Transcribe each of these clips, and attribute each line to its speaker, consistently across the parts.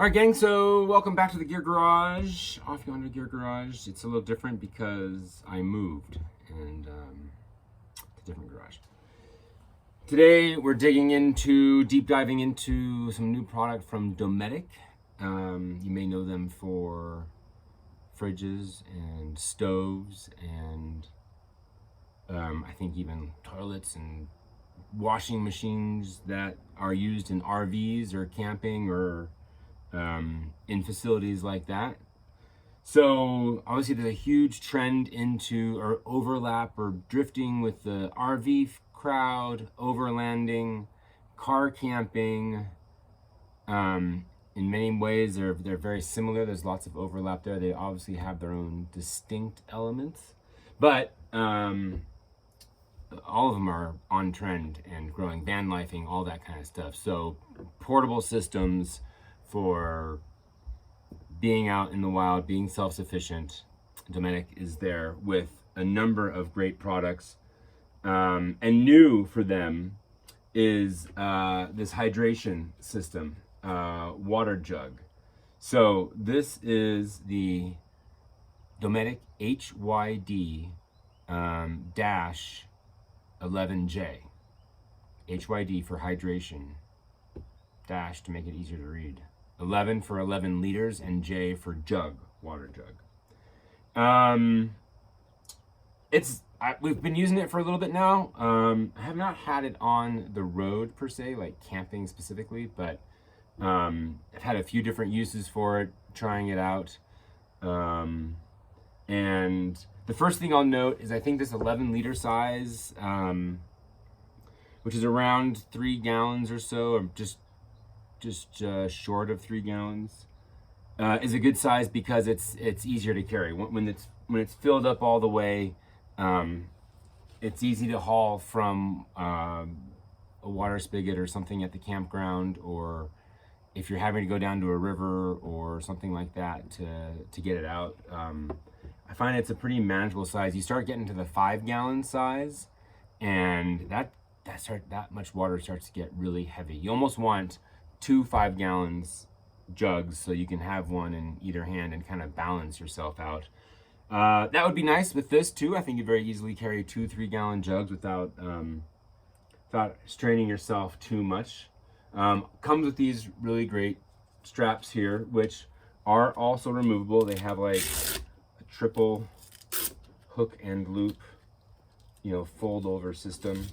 Speaker 1: All right, gang, so welcome back to the Gear Garage. Off yonder Gear Garage. It's a little different because I moved and it's a different garage. Today we're deep diving into some new product from Dometic. You may know them for fridges and stoves and I think even toilets and washing machines that are used in RVs or camping or in facilities like that. So obviously there's a huge trend into or overlap or drifting with the RV crowd, overlanding, car camping. In many ways they're very similar. There's lots of overlap there. They obviously have their own distinct elements, but all of them are on trend and growing. Van lifing, all that kind of stuff. So portable systems for being out in the wild, being self-sufficient. Dometic is there with a number of great products. And new for them is this hydration system, water jug. So this is the Dometic HYD-11J. HYD for hydration, dash to make it easier to read. 11 for 11 liters and J for jug, water jug. We've been using it for a little bit now. I have not had it on the road per se, like camping specifically, but I've had a few different uses for it, trying it out. And the first thing I'll note is I think this 11-liter size, which is around 3 gallons or so, or just short of 3 gallons, is a good size because it's easier to carry. When it's filled up all the way, it's easy to haul from a water spigot or something at the campground, or if you're having to go down to a river or something like that to get it out. I find it's a pretty manageable size. You start getting to the 5-gallon size, and that much water starts to get really heavy. You almost want 2 5-gallons jugs so you can have one in either hand and kind of balance yourself out. That would be nice with this too. I think you very easily carry 2 3-gallon jugs without straining yourself too much. Comes with these really great straps here, which are also removable. They have like a triple hook and loop, fold over system.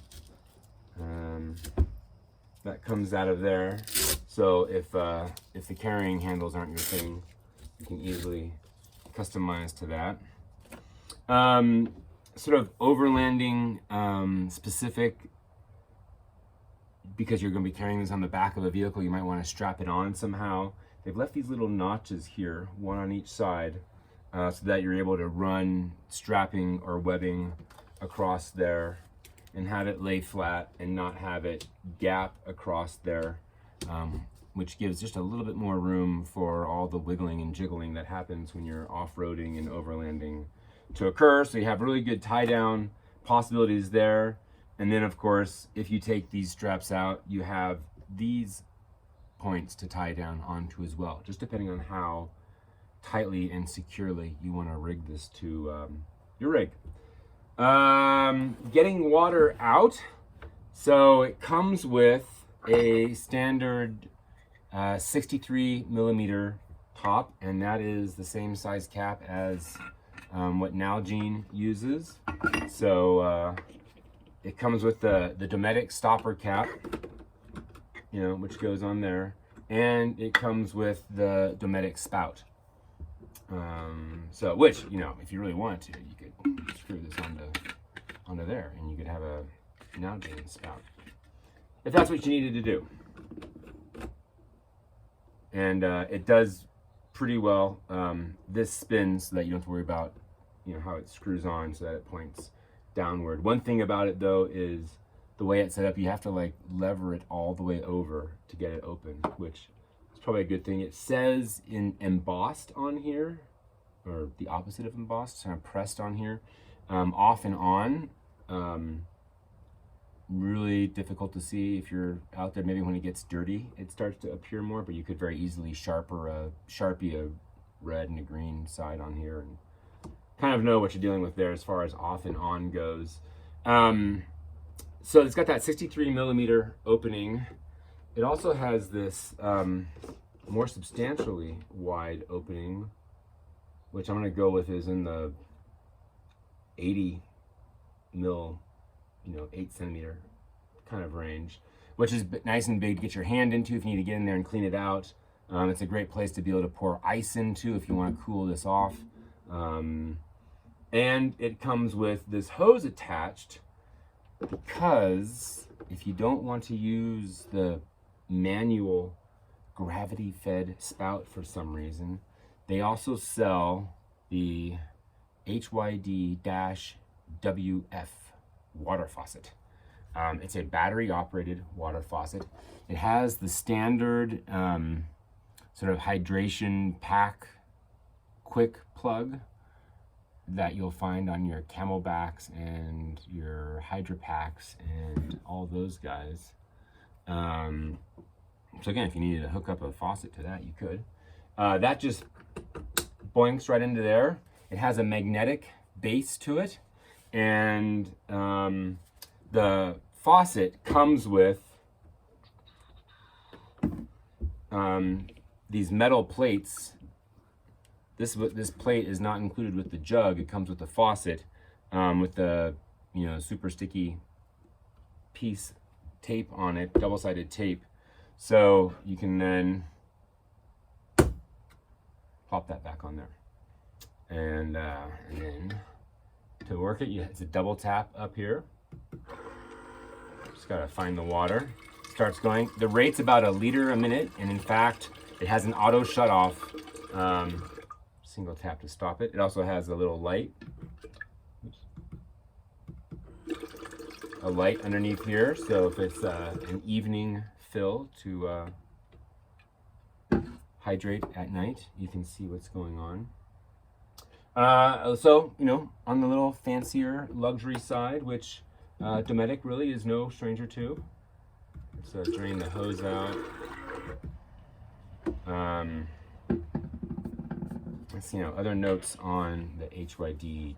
Speaker 1: That comes out of there. So if the carrying handles aren't your thing, you can easily customize to that. Sort of overlanding specific, because you're going to be carrying this on the back of a vehicle, you might want to strap it on somehow. They've left these little notches here, one on each side, so that you're able to run strapping or webbing across there and have it lay flat and not have it gap across there, which gives just a little bit more room for all the wiggling and jiggling that happens when you're off-roading and overlanding to occur. So you have really good tie-down possibilities there. And then, of course, if you take these straps out, you have these points to tie down onto as well, just depending on how tightly and securely you want to rig this to your rig. Getting water out. So it comes with a standard 63 millimeter top, and that is the same size cap as what Nalgene uses. So it comes with the Dometic stopper cap, which goes on there, and it comes with the Dometic spout. So which, if you really want to, you could screw this onto there, and you could have a Nalgene spout, if that's what you needed to do. And it does pretty well. This spins so that you don't have to worry about, how it screws on so that it points downward. One thing about it though is the way it's set up, you have to like lever it all the way over to get it open, which is probably a good thing. It says in embossed on here, or the opposite of embossed, kind of pressed on here, off and on. really difficult to see if you're out there. Maybe when it gets dirty, it starts to appear more, but you could very easily Sharpie a red and a green side on here and kind of know what you're dealing with there as far as off and on goes. So it's got that 63 millimeter opening. It also has this more substantially wide opening, which I'm going to go with is in the 80 mil, 8 centimeter kind of range, which is nice and big to get your hand into if you need to get in there and clean it out. It's a great place to be able to pour ice into if you want to cool this off. And it comes with this hose attached, because if you don't want to use the manual gravity fed spout for some reason, they also sell the HYD-11J water faucet. It's a battery operated water faucet. It has the standard sort of hydration pack quick plug that you'll find on your Camelbacks and your Hydra Packs and all those guys. So again, if you needed to hook up a faucet to that, you could. That just boinks right into there. It has a magnetic base to it, and the faucet comes with these metal plates. This plate is not included with the jug. It comes with the faucet, with the super sticky piece tape on it, double-sided tape. So you can then pop that back on there, and then to work it, it's a double tap up here. Just gotta find the water. Starts going. The rate's about 1 liter a minute, and in fact, it has an auto shut off. Single tap to stop it. It also has a little light. Oops. A light underneath here, so if it's an evening fill to hydrate at night, you can see what's going on. So, on the little fancier luxury side, which Dometic really is no stranger to. Let's drain the hose out. Other notes on the HYD-WF.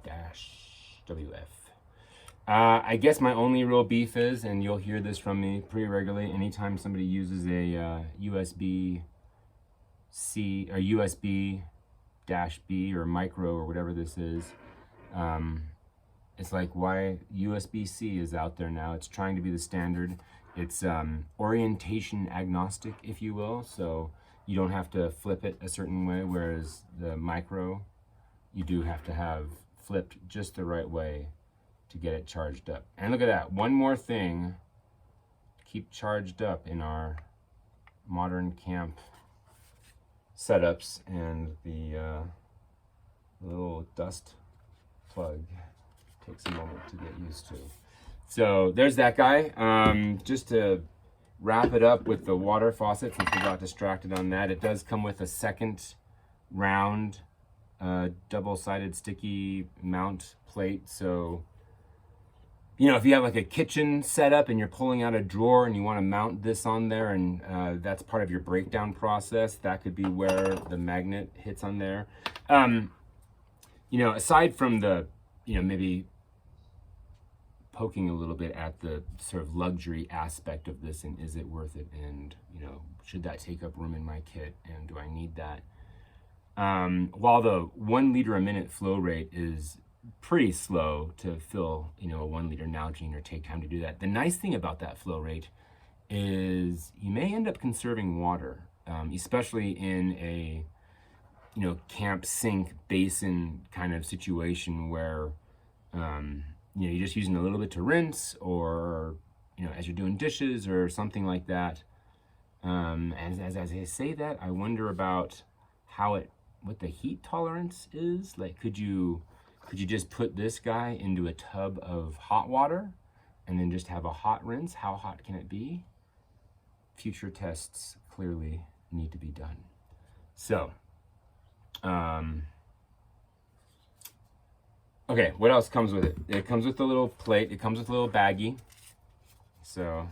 Speaker 1: I guess my only real beef is, and you'll hear this from me pretty regularly, anytime somebody uses a USB-C or USB-B or micro or whatever this is, it's like, why USB-C is out there now. It's trying to be the standard. It's orientation agnostic, if you will, so you don't have to flip it a certain way, whereas the micro, you do have to have flipped just the right way to get it charged up. And look at that, one more thing to keep charged up in our modern camp setups, and the little dust plug takes a moment to get used to. So there's that guy. Just to wrap it up with the water faucet, since we got distracted on that, it does come with a second round double-sided sticky mount plate. So if you have like a kitchen setup and you're pulling out a drawer and you want to mount this on there, and that's part of your breakdown process, that could be where the magnet hits on there. Aside from the maybe poking a little bit at the sort of luxury aspect of this, and is it worth it, and should that take up room in my kit, and do I need that? While the 1 liter a minute flow rate is pretty slow to fill a 1 liter Nalgene, or take time to do that, the nice thing about that flow rate is you may end up conserving water, especially in a camp sink basin kind of situation where you're just using a little bit to rinse, or as you're doing dishes or something like that. And as I say that, I wonder about what the heat tolerance is. Like, could you just put this guy into a tub of hot water and then just have a hot rinse? How hot can it be? Future tests clearly need to be done. So, okay, what else comes with it? It comes with a little plate. It comes with a little baggie. So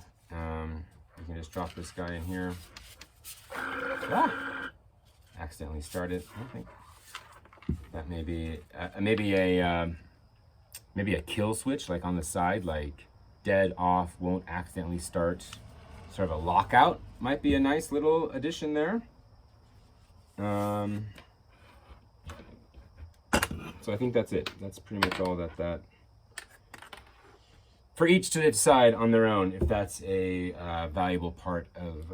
Speaker 1: we can just drop this guy in here. Ah! Accidentally started. I think that may be maybe a kill switch, like on the side, like dead off, won't accidentally start. Sort of a lockout might be a nice little addition there. So I think that's it. That's pretty much all that. For each to decide on their own if that's a valuable part of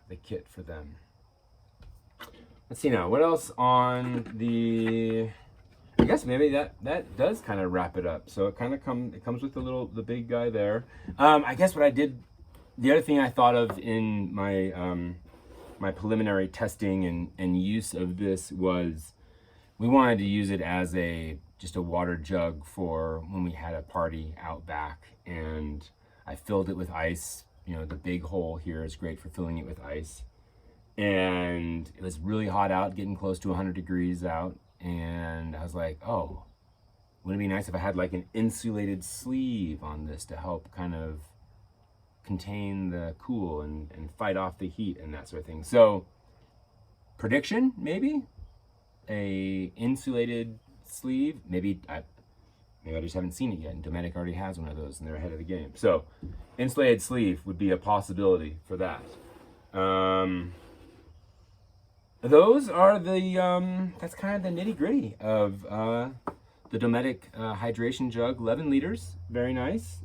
Speaker 1: the kit for them. Let's see now, what else on the, I guess maybe that does kind of wrap it up. So it kind of comes with the big guy there. I guess what I did, the other thing I thought of in my my preliminary testing and use of this was we wanted to use it as just a water jug for when we had a party out back, and I filled it with ice. You know, the big hole here is great for filling it with ice. And it was really hot out, getting close to 100 degrees out. And I was like, oh, wouldn't it be nice if I had like an insulated sleeve on this to help kind of contain the cool and fight off the heat and that sort of thing. So prediction, maybe a insulated sleeve. Maybe I just haven't seen it yet, and Dometic already has one of those and they're ahead of the game. So insulated sleeve would be a possibility for that. Those are that's kind of the nitty gritty of the Dometic hydration jug, 11 liters, very nice.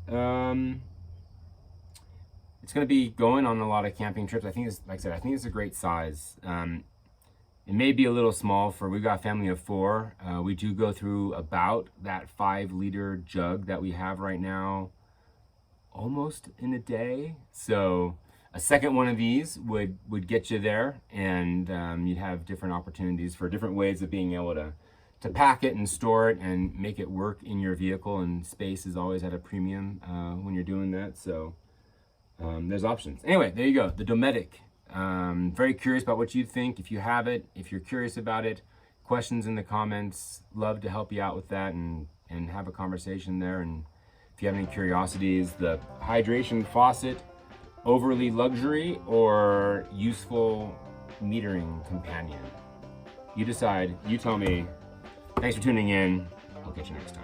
Speaker 1: It's going to be going on a lot of camping trips. I think it's, like I said, I think it's a great size. It may be a little small we've got a family of 4. We do go through about that 5-liter jug that we have right now, almost in a day. So a second one of these would get you there, and you'd have different opportunities for different ways of being able to pack it and store it and make it work in your vehicle, and space is always at a premium when you're doing that. So there's options. Anyway, there you go, the Dometic. Very curious about what you think. If you have it, if you're curious about it, questions in the comments. Love to help you out with that and have a conversation there. And if you have any curiosities, the hydration faucet, overly luxury or useful metering companion? You decide, you tell me. Thanks for tuning in. I'll catch you next time.